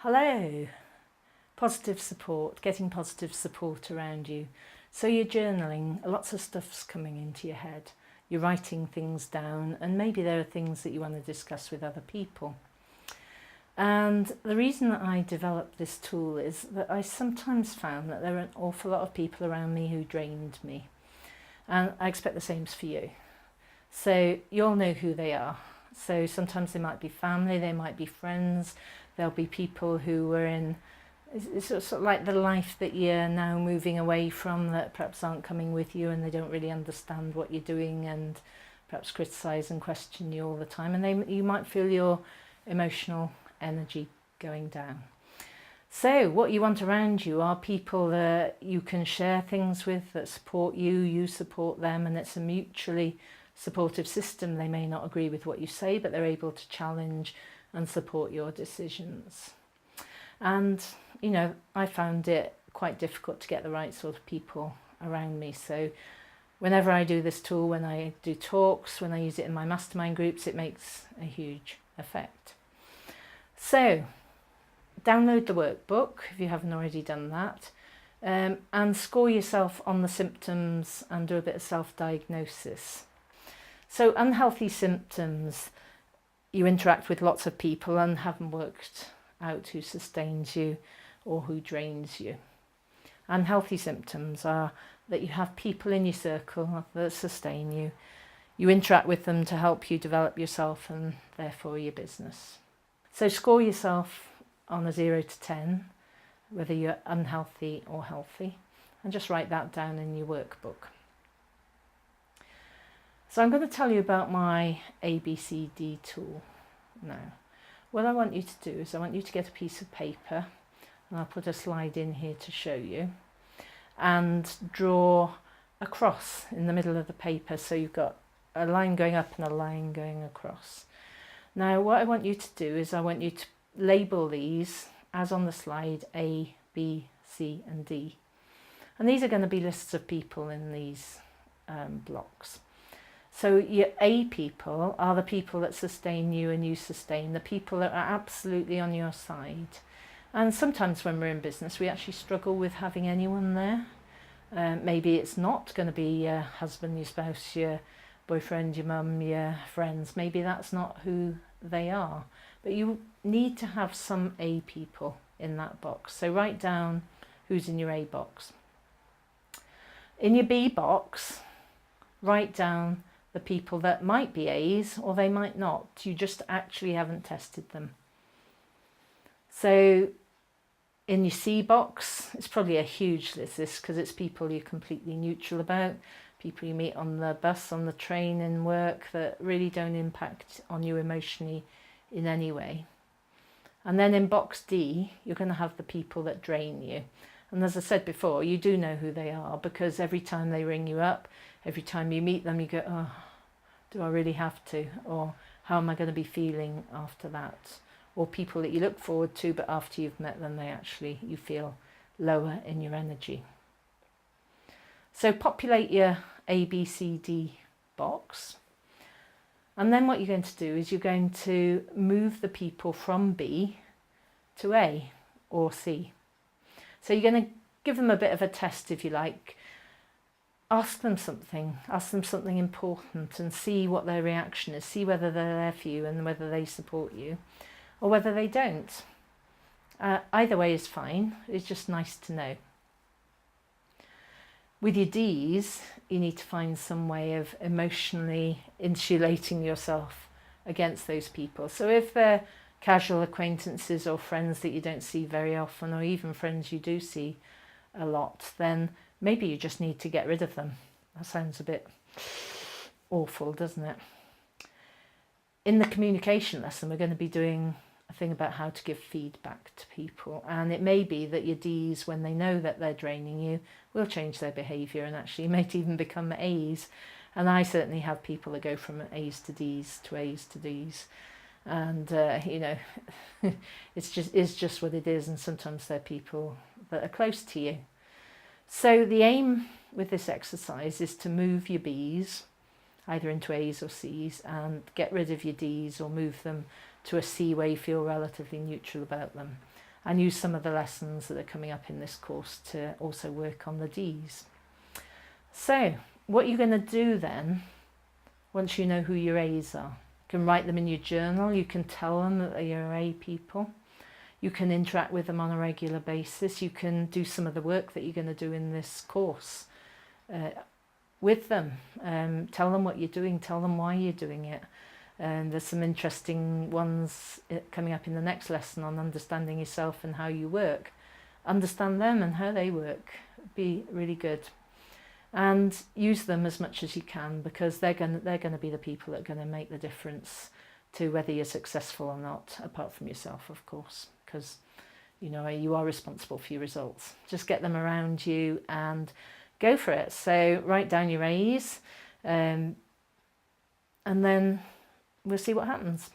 Hello. Positive support, getting positive support around you. So you're journaling, lots of stuff's coming into your head. You're writing things down, and maybe there are things that you want to discuss with other people. And the reason that I developed this tool is that I sometimes found that there are an awful lot of people around me who drained me. And I expect the same's for you. So you all know who they are. So sometimes they might be family, they might be friends, there'll be people who were in it's sort of like the life that you're now moving away from, that perhaps aren't coming with you, and they don't really understand what you're doing and perhaps criticise and question you all the time, and you might feel your emotional energy going down. So what you want around you are people that you can share things with, that support you, you support them, and it's a mutually supportive system. They may not agree with what you say, but they're able to challenge and support your decisions. And, you know, I found it quite difficult to get the right sort of people around me. So whenever I do this tool, when I do talks, when I use it in my mastermind groups, it makes a huge effect. So download the workbook if you haven't already done that, and score yourself on the symptoms and do a bit of self-diagnosis. So unhealthy symptoms, you interact with lots of people and haven't worked out who sustains you or who drains you. And healthy symptoms are that you have people in your circle that sustain you. You interact with them to help you develop yourself and therefore your business. So score yourself on a 0 to 10, whether you're unhealthy or healthy, and just write that down in your workbook. So I'm going to tell you about my ABCD tool now. What I want you to do is I want you to get a piece of paper, and I'll put a slide in here to show you, and draw a cross in the middle of the paper, so you've got a line going up and a line going across. Now what I want you to do is I want you to label these, as on the slide, A, B, C and D. And these are going to be lists of people in these blocks. So your A people are the people that sustain you and you sustain, the people that are absolutely on your side. And sometimes when we're in business, we actually struggle with having anyone there. Maybe it's not going to be your husband, your spouse, your boyfriend, your mum, your friends. Maybe that's not who they are. But you need to have some A people in that box. So write down who's in your A box. In your B box, write down the people that might be A's or they might not. You just actually haven't tested them. So in your C box, it's probably a huge list, this, because it's people you're completely neutral about, people you meet on the bus, on the train, in work, that really don't impact on you emotionally in any way. And then in box D, you're going to have the people that drain you. And as I said before, you do know who they are, because every time they ring you up, every time you meet them, you go, oh, do I really have to? Or how am I going to be feeling after that? Or people that you look forward to, but after you've met them, you feel lower in your energy. So populate your ABCD box. And then what you're going to do is you're going to move the people from B to A or C. So you're going to give them a bit of a test, if you like. Ask them something important, and see what their reaction is. See whether they're there for you and whether they support you or whether they don't. Either way is fine. It's just nice to know. With your D's, you need to find some way of emotionally insulating yourself against those people. So if they're casual acquaintances or friends that you don't see very often, or even friends you do see a lot, then maybe you just need to get rid of them. That sounds a bit awful, doesn't it? In the communication lesson, we're going to be doing a thing about how to give feedback to people. And it may be that your D's, when they know that they're draining you, will change their behaviour and actually might even become A's. And I certainly have people that go from A's to D's to A's to D's. And, you know, it's just what it is. And sometimes they're people that are close to you. So the aim with this exercise is to move your B's either into A's or C's, and get rid of your D's or move them to a C where you feel relatively neutral about them. and use some of the lessons that are coming up in this course to also work on the D's. So what you're going to do then, once you know who your A's are, you can write them in your journal, you can tell them that they are A people, you can interact with them on a regular basis, you can do some of the work that you're going to do in this course with them. Tell them what you're doing, tell them why you're doing it. There's some interesting ones coming up in the next lesson on understanding yourself and how you work. Understand them and how they work. Be really good. And use them as much as you can, because they're going to be the people that are going to make the difference to whether you're successful or not, apart from yourself, of course, because you are responsible for your results. Just get them around you and go for it. So write down your A's, and then we'll see what happens.